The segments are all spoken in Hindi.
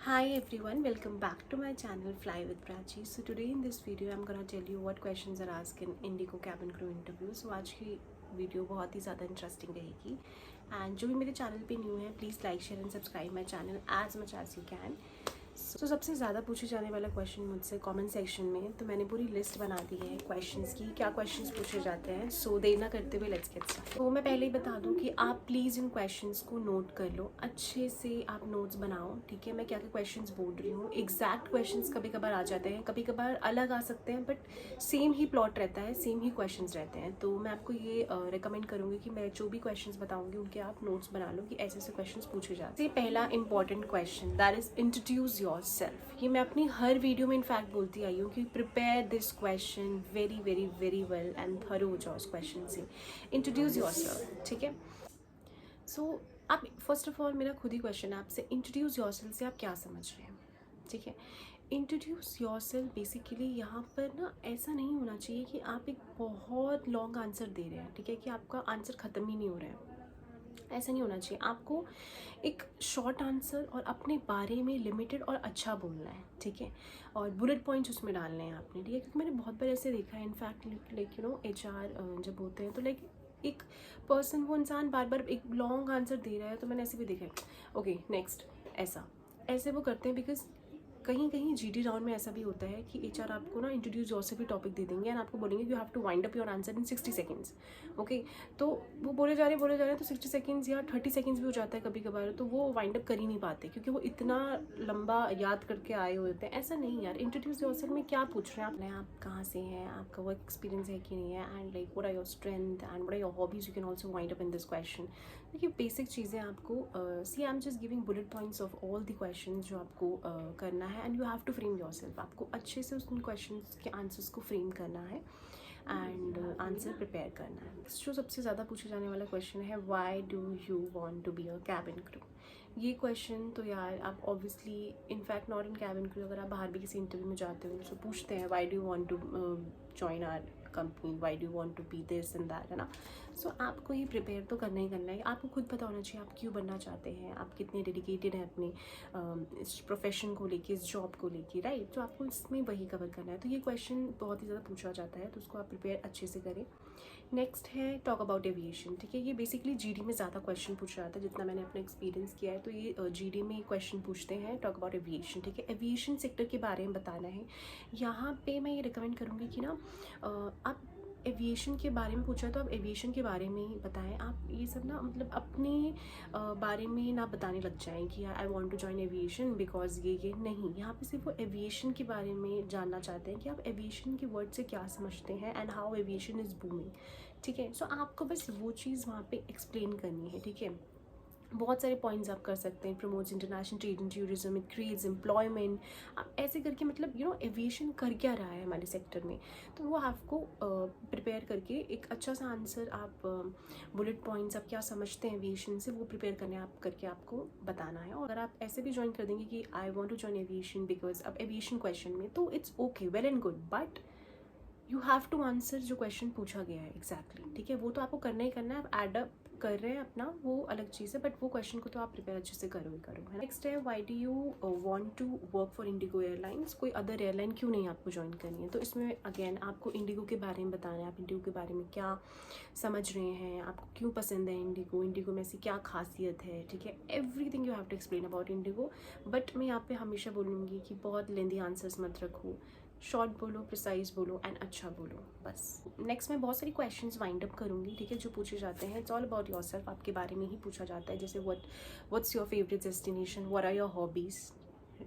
Hi everyone, welcome back to my channel Fly with Prachi. So today in this video I'm gonna tell you what questions are asked in Indigo cabin crew interview. So आज की वीडियो बहुत ही ज़्यादा इंटरेस्टिंग रहेगी एंड जो भी मेरे चैनल पे न्यू है please like share and subscribe my channel as much as you can. So सबसे ज़्यादा पूछे जाने वाला क्वेश्चन मुझसे कमेंट सेक्शन में, तो मैंने पूरी लिस्ट बना दी है क्वेश्चंस की, क्या क्वेश्चंस पूछे जाते हैं. सो देर ना करते हुए लेट्स गेट स्टार्ट. तो मैं पहले ही बता दूं कि आप प्लीज़ इन क्वेश्चंस को नोट कर लो, अच्छे से आप नोट्स बनाओ. ठीक है, मैं क्या क्या क्वेश्चंस बोल रही हूँ. एग्जैक्ट क्वेश्चंस कभी कभार आ जाते हैं, कभी कभार अलग आ सकते हैं, बट सेम ही प्लॉट रहता है, सेम ही क्वेश्चन रहते हैं. तो मैं आपको ये रिकमेंड करूँगी कि मैं जो भी क्वेश्चन बताऊँगी उनके आप नोट्स बना लो कि ऐसे ऐसे क्वेश्चन पूछे जाते हैं. पहला important question that is introduce your self. ये मैं अपनी हर वीडियो में इनफैक्ट बोलती आई हूँ कि prepare this question very very very well and thorough हो जाओ उस क्वेश्चन से. Introduce your self. ठीक है, सो आप फर्स्ट ऑफ ऑल मेरा खुद ही क्वेश्चन है आपसे, इंट्रोड्यूस योर सेल्फ से आप क्या समझ रहे हैं. ठीक है, इंट्रोड्यूस योर सेल्फ बेसिकली यहाँ पर ना ऐसा नहीं होना चाहिए कि आप एक बहुत लॉन्ग आंसर दे रहे हैं. ठीक है, कि आपका आंसर ख़त्म ही नहीं हो रहा है, ऐसा नहीं होना चाहिए. आपको एक शॉर्ट आंसर और अपने बारे में लिमिटेड और अच्छा बोलना है. ठीक है, और बुलेट पॉइंट्स उसमें डालने हैं आपने. ठीक है, क्योंकि मैंने बहुत बार ऐसे देखा है इनफैक्ट लाइक HR जब होते हैं तो लाइक एक पर्सन, वो इंसान बार बार एक लॉन्ग आंसर दे रहा है, तो मैंने ऐसे भी देखा है ओके नेक्स्ट, ऐसा ऐसे वो करते हैं. बिकॉज कहीं कहीं GD राउंड में ऐसा भी होता है कि HR आपको ना इंट्रोड्यूस योरसेल्फ भी टॉपिक दे देंगे एंड आपको बोलेंगे you have to wind up your answer in 60 seconds. Okay, तो वो बोले जा रहे हैं तो 60 सेकेंड्स या 30 सेकेंड्स भी हो जाता है कभी कभार, तो वो वाइंड अप कर ही नहीं पाते क्योंकि वो इतना लंबा याद करके आए हुए होते हैं. ऐसा नहीं यार, इंट्रोड्यूस योरसेल्फ में क्या पूछ रहे हैं आप कहाँ से हैं, आपका वर्क एक्सपीरियंस है कि नहीं है, and like what are your strength and what are your hobbies. You can also wind up in this question. देखिए बेसिक चीज़ें आपको see I am just giving bullet points of all the question जो आपको करना है and you have to frame yourself. आपको अच्छे से उन क्वेश्चन के आंसर्स को फ्रेम करना है एंड आंसर प्रिपेयर करना है. जो सबसे ज़्यादा पूछा जाने वाला क्वेश्चन है, why do you want to be a cabin crew. ये क्वेश्चन तो यार आप obviously in fact not in cabin crew, अगर आप बाहर भी किसी इंटरव्यू में जाते हो तो पूछते हैं why do you want to join our company, why do you want to be this and that, है ना. सो आपको ये प्रिपेयर तो करना ही करना है. आपको खुद पता होना चाहिए आप क्यों बनना चाहते हैं, आप कितने डेडिकेटेड हैं अपने इस प्रोफेशन को लेके, इस जॉब को लेके, राइट. तो आपको इसमें वही कवर करना है. तो ये क्वेश्चन बहुत ही ज़्यादा पूछा जाता है, तो उसको आप प्रिपेयर अच्छे से करें. नेक्स्ट है टॉक अबाउट एविएशन. ठीक है, ये बेसिकली GD में ज़्यादा क्वेश्चन पूछा जाता है, जितना मैंने अपना एक्सपीरियंस किया है. तो ये GD में क्वेश्चन पूछते हैं टॉक अबाउट एविएशन. ठीक है, एविएशन सेक्टर के बारे में बताना है. यहाँ पे मैं ये रिकमेंड करूँगी कि ना आप एविएशन के बारे में पूछा तो आप एविएशन के बारे में ही बताएं. आप ये सब ना मतलब अपने बारे में ना बताने लग जाएं कि I want to join aviation because ये नहीं. यहाँ पे सिर्फ वो एविएशन के बारे में जानना चाहते हैं कि आप एविएशन के वर्ड से क्या समझते हैं and how aviation is booming. ठीक है, सो आपको बस वो चीज़ वहाँ पे एक्सप्लेन करनी है. ठीक है, बहुत सारे पॉइंट्स आप कर सकते हैं. Promotes international trade and tourism, it creates employment. आप ऐसे करके मतलब एविएशन कर क्या रहा है हमारे सेक्टर में, तो वो आपको प्रिपेयर करके एक अच्छा सा आंसर आप बुलेट पॉइंट्स आप क्या समझते हैं एविएशन से वो प्रिपेयर करने आप करके आपको बताना है. और अगर आप ऐसे भी ज्वाइन कर देंगे कि I want to join aviation because अब एविएशन क्वेश्चन में, तो it's okay, well and good, but you have to answer जो क्वेश्चन पूछा गया है एग्जैक्टली. ठीक है, वो तो आपको करना ही करना है. आप एडअप कर रहे हैं अपना, वो अलग चीज़ है, बट वो क्वेश्चन को तो आप प्रिपेयर अच्छे से करो ही करो, है. नेक्स्ट है why do you want to work for IndiGo airlines. कोई अदर एयरलाइन क्यों नहीं आपको ज्वाइन करनी है. तो इसमें अगेन आपको इंडिगो के बारे में बताना है, आप इंडिगो के बारे में क्या समझ रहे हैं, आपको क्यों पसंद है इंडिगो, इंडिगो में ऐसी क्या खासियत है. ठीक है, everything you have to explain about IndiGo. But मैं यहाँ पे हमेशा बोलूँगी कि बहुत लेंदी आंसर्स मत रखो, शॉर्ट बोलो, प्रिसाइज बोलो एंड अच्छा बोलो, बस. नेक्स्ट मैं बहुत सारी क्वेश्चंस वाइंड अप करूँगी. ठीक है, जो पूछे जाते हैं इट्स ऑल अबाउट योरसेल्फ, आपके बारे में ही पूछा जाता है. जैसे what's your favourite destination, what are your hobbies.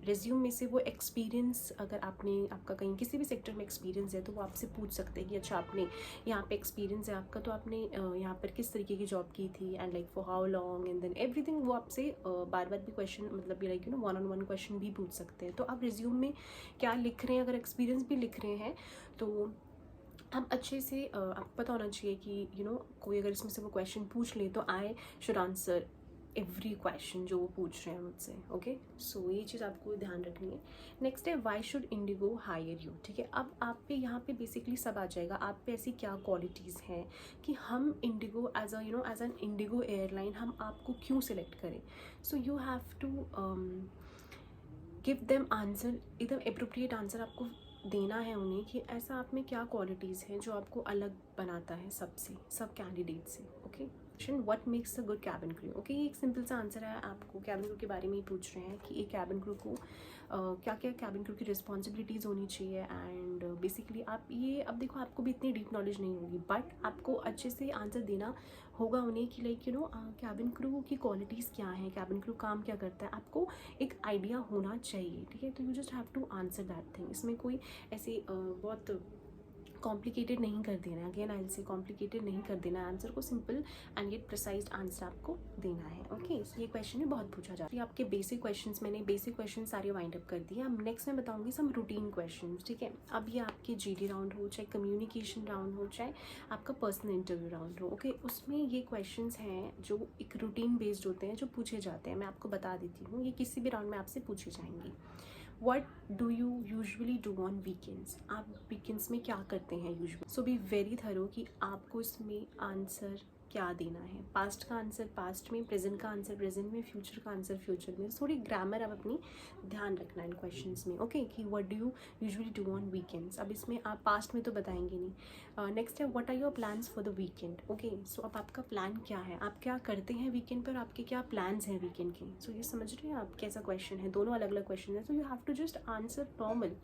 Resume में से वो एक्सपीरियंस, अगर आपका कहीं किसी भी सेक्टर में एक्सपीरियंस है तो वो आपसे पूछ सकते हैं कि अच्छा आपने यहाँ पे एक्सपीरियंस है आपका, तो आपने यहाँ पर किस तरीके की जॉब की थी and like for how long and then everything. वो आपसे बार बार भी क्वेश्चन मतलब like one on one question भी पूछ सकते हैं. तो आप रिज्यूम में क्या लिख रहे हैं, अगर एक्सपीरियंस भी लिख रहे हैं तो आप अच्छे से आपको पता होना चाहिए कि कोई अगर इसमें से वो क्वेश्चन पूछ ले तो I should answer every question जो वो पूछ रहे हैं मुझसे. ओके, सो ये चीज़ आपको ध्यान रखनी है. नेक्स्ट है why should IndiGo hire you. ठीक है, अब आप पे यहाँ पे बेसिकली सब आ जाएगा. आप पे ऐसी क्या क्वालिटीज़ हैं कि हम IndiGo as as an IndiGo airline हम आपको क्यों सिलेक्ट करें. So you have to give them answer, एकदम अप्रोप्रिएट आंसर आपको देना है उन्हें कि ऐसा आप में क्या क्वालिटीज़ हैं जो आपको अलग बनाता है सबसे, सब कैंडिडेट से। Okay, what makes a good cabin crew. Okay, ये एक सिंपल सा आंसर है, आपको कैबिन क्रू के बारे में ही पूछ रहे हैं कि एक कैबिन क्रू को क्या क्या कैबिन क्रू की रिस्पॉन्सिबिलिटीज़ होनी चाहिए। एंड बेसिकली आप ये, अब देखो आपको भी इतनी डीप नॉलेज नहीं होगी, बट आपको अच्छे से आंसर देना होगा उन्हें कि like you no cabin crew की क्वालिटीज़ क्या हैं, कैबिन क्रू काम क्या करता है, आपको एक आइडिया होना चाहिए। ठीक है, तो you just have to answer that thing. इसमें कोई ऐसे बहुत कॉम्प्लिकेटेड नहीं कर देना है। Again I will say complicated नहीं कर देना है आंसर को, simple and yet precise answer आपको देना है। ओके, ये क्वेश्चन में बहुत पूछा जाता है। आपके बेसिक क्वेश्चंस, मैंने बेसिक क्वेश्चन सारे वाइंड अप कर दिए। अब नेक्स्ट मैं बताऊंगी सम रूटीन क्वेश्चंस। ठीक है, अब ये आपके जीडी राउंड हो, चाहे कम्युनिकेशन राउंड हो, चाहे आपका पर्सनल इंटरव्यू राउंड हो। ओके, उसमें ये क्वेश्चंस हैं जो एक रूटीन बेस्ड होते हैं, जो पूछे जाते हैं। मैं आपको बता देती हूँ, ये किसी भी राउंड में आपसे पूछे जाएंगे। What do you usually do on weekends, आप वीकेंड्स में क्या करते हैं usually. So be very thorough कि आपको इसमें आंसर क्या देना है। पास्ट का आंसर पास्ट में, प्रेजेंट का आंसर प्रेजेंट में, फ्यूचर का आंसर फ्यूचर में। थोड़ी ग्रामर आप अपनी ध्यान रखना इन क्वेश्चंस में। ओके, कि what do you usually do on weekends. अब इसमें आप पास्ट में तो बताएंगे नहीं। नेक्स्ट है what are your plans for the weekend. Okay, so अब आपका प्लान क्या है, आप क्या करते हैं वीकेंड पर, आपके क्या प्लान्स हैं वीकेंड के। सो ये समझ रहे हैं आप कैसा क्वेश्चन है, दोनों अलग अलग क्वेश्चन है। So you have to just answer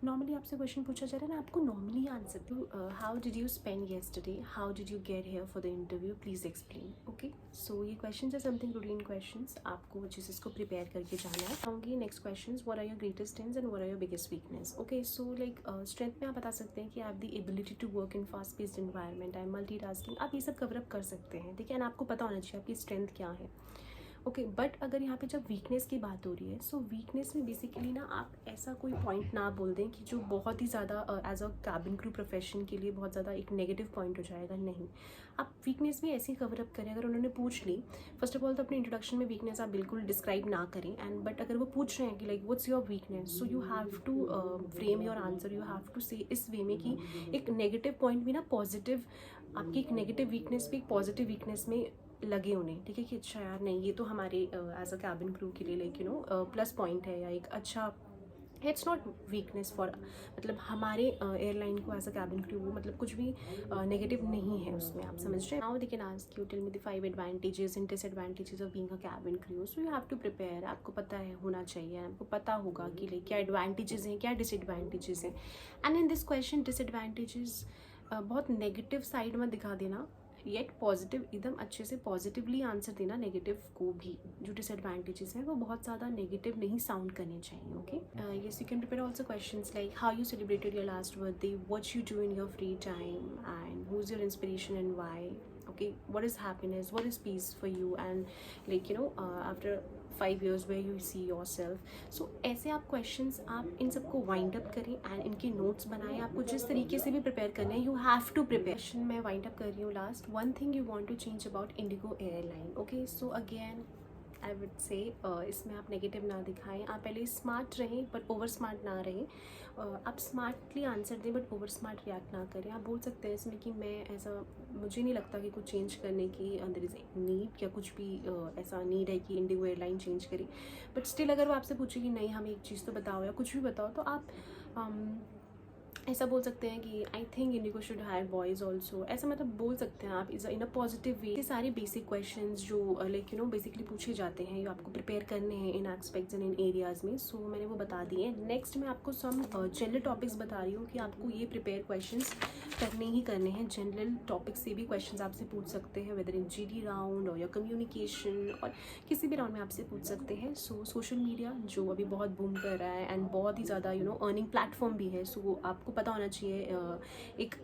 normally आपसे क्वेश्चन पूछा जा रहा है ना, आपको normally answer to how did you spend yesterday, how did you get here for the interview, please explain. Okay, so ये क्वेश्चन है समथिंग रूटीन क्वेश्चन, आपको अच्छे से इसको प्रिपेयर करके जाना है। आऊँगी next question, what are your greatest strengths and what are your biggest weakness. Okay, so like strength में आप बता सकते हैं कि आप the ability to work in fast paced environment, I multitasking, आप ये सब कवर अप कर सकते हैं। ठीक है, एंड आपको पता होना चाहिए आपकी स्ट्रेंथ क्या है। ओके, बट अगर यहाँ पे जब वीकनेस की बात हो रही है, सो वीकनेस में बेसिकली ना आप ऐसा कोई पॉइंट ना बोल दें कि जो बहुत ही ज़्यादा as a cabin crew profession के लिए बहुत ज़्यादा एक नेगेटिव पॉइंट हो जाएगा। नहीं, आप वीकनेस भी ऐसे ही कवर अप करें। अगर उन्होंने पूछ ली, फर्स्ट ऑफ ऑल तो अपने इंट्रोडक्शन में वीकनेस आप बिल्कुल डिस्क्राइब ना करें। एंड बट अगर वो पूछ रहे हैं कि like what's your weakness, so you have to frame your answer, you have to say इस वे में कि एक नेगेटिव पॉइंट भी ना पॉजिटिव, आपकी एक नेगेटिव वीकनेस भी एक पॉजिटिव वीकनेस में लगे उन्हें। ठीक है, कि अच्छा यार नहीं, ये तो हमारे एज अ कैबिन क्रू के लिए like you no plus point है, या एक अच्छा, इट्स नॉट वीकनेस फॉर, मतलब हमारे एयरलाइन को एज अ कैबिन क्रू मतलब कुछ भी नेगेटिव नहीं है उसमें, आप समझ रहे हैं। Now they can ask you tell me the 5 advantages and disadvantages of being a cabin crew. So you have to prepare, आपको पता है होना चाहिए, आपको पता होगा कि लाइक क्या एडवांटेजेस हैं, क्या डिसएडवांटेजेस हैं। And in this question disadvantages बहुत नेगेटिव साइड में दिखा देना, येट पॉजिटिव, एकदम अच्छे से पॉजिटिवली आंसर देना नेगेटिव को भी। जो डिसएडवांटेजेस हैं वो बहुत ज़्यादा नेगेटिव नहीं साउंड करने चाहिए। Okay, yes, you can prepare also questions like how you celebrated your last birthday, what you do in your free time, and who is your inspiration and why. Okay, what is happiness, what is peace for you, and like you know after 5 years where you see yourself. So ऐसे आप क्वेश्चंस आप इन सबको वाइंड अप करें एंड इनके नोट्स बनाएं। आपको जिस तरीके से भी प्रिपेयर करना है, you have to prepare. Question मैं वाइंड अप कर रही हूँ last, one thing you want to change about IndiGo airline. Okay, so again I would say इसमें आप नेगेटिव ना दिखाएं, आप पहले स्मार्ट रहें बट ओवर स्मार्ट ना रहें। आप स्मार्टली आंसर दें बट ओवर स्मार्ट रिएक्ट ना करें। आप बोल सकते हैं इसमें कि मैं ऐसा, मुझे नहीं लगता कि कुछ चेंज करने की अंदर इज नीड, या कुछ भी ऐसा नीड है कि इंडिगो एयरलाइन चेंज करें। बट स्टिल अगर वो आपसे पूछे कि नहीं हमें एक चीज़ तो बताओ या कुछ भी बताओ, तो आप ऐसा बोल सकते हैं कि I think Indigo should higher boys also, ऐसा मतलब बोल सकते हैं आप is in a positive way. ये सारे बेसिक क्वेश्चंस जो लाइक यू नो बेसिकली पूछे जाते हैं, ये आपको प्रिपेयर करने हैं इन एस्पेक्ट्स एंड इन एरियाज़ में। सो मैंने वो बता दिए। नेक्स्ट मैं आपको सम जनरल टॉपिक्स बता रही हूँ कि आपको ये प्रिपेयर क्वेश्चंस करने ही करने हैं। जनरल टॉपिक्स से भी क्वेश्चंस आपसे पूछ सकते हैं, वेदर इन जीडी राउंड और या कम्युनिकेशन, और किसी भी राउंड में आपसे पूछ सकते हैं। सो सोशल मीडिया जो अभी बहुत बूम कर रहा है एंड बहुत ही ज़्यादा यू नो अर्निंग प्लेटफॉर्म भी है, सो आपको पता होना चाहिए, एक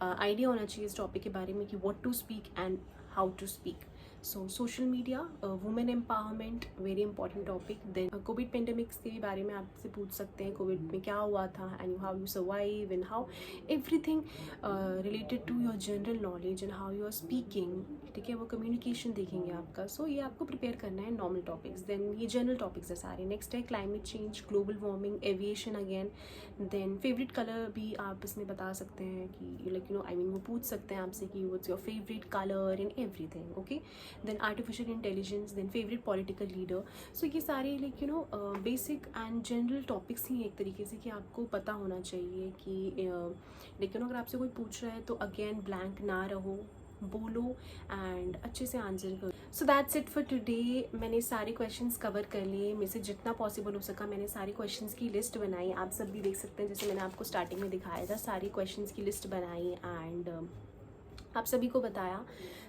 आइडिया होना चाहिए इस टॉपिक के बारे में कि what to speak and how to speak. So social media, women empowerment, very important topic. Then covid pandemics के बारे में आपसे पूछ सकते हैं, कोविड में क्या हुआ था and how you survive and how everything related to your general knowledge and how you are speaking. ठीक है, वो कम्युनिकेशन देखेंगे आपका। सो ये आपको प्रिपेयर करना है नॉर्मल टॉपिक्स। देन ये जनरल टॉपिक्स है सारे। नेक्स्ट है climate change, global warming, aviation again. Then favourite colour भी आप इसमें बता सकते हैं कि like you know I mean वो पूछ सकते हैं आपसे कि what's your favourite colour and everything. Okay, then artificial intelligence, then favourite political leader. So ये सारे like basic and general topics ही हैं एक तरीके से कि आपको पता होना चाहिए कि लेकिन अगर आपसे कोई पूछ रहा है तो अगेन ब्लैंक ना रहो, बोलो एंड अच्छे से आंसर करो. So that's it for today. मैंने सारे क्वेश्चंस कवर कर लिए, मेरे से जितना पॉसिबल हो सका मैंने सारे क्वेश्चंस की लिस्ट बनाई. आप सब भी देख सकते हैं, जैसे मैंने आपको स्टार्टिंग में दिखाया था, सारी क्वेश्चंस की लिस्ट बनाई एंड आप सभी को बताया.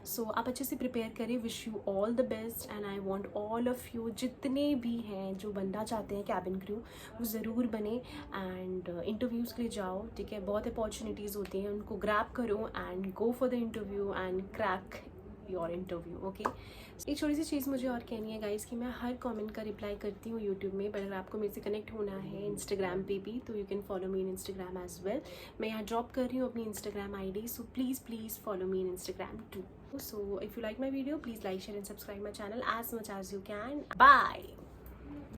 सो आप अच्छे से प्रिपेयर करें. Wish you all the best and I want all of you, जितने भी हैं जो बनना चाहते हैं कैबिन क्रू, वो ज़रूर बने एंड इंटरव्यूज़ के लिए जाओ. ठीक है, बहुत अपॉर्चुनिटीज़ होती हैं, उनको ग्रैब करो and go for the interview and crack your interview. Okay, एक छोटी सी चीज़ मुझे और कहनी है गाइस कि मैं हर कमेंट का रिप्लाई करती हूँ यूट्यूब में, बट अगर आपको मेरे से कनेक्ट होना है इंस्टाग्राम पे भी तो you can follow me in Instagram as well. मैं यहाँ ड्रॉप कर रही हूँ अपनी Instagram ID, so please follow me in Instagram too. So if you like my video, please like, share and subscribe my channel as much as you can. Bye.